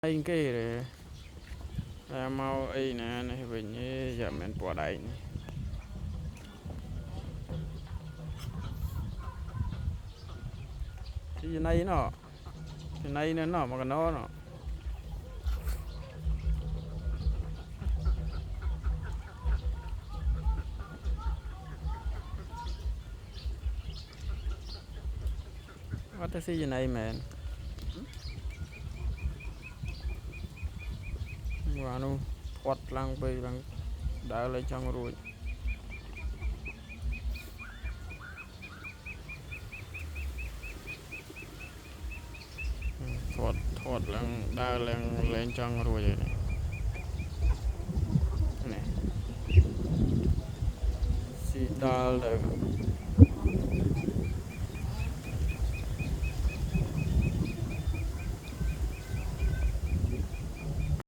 anh cái rồi mau ấy nè này về như giờ mình bỏ đây cái này nó cái này nó mà cái nó what is cái này man và nó quật lăng bì lăng đỡ lại trong rồi thọt lăng đỡ lăng lên trong rồi này này xì đỡ được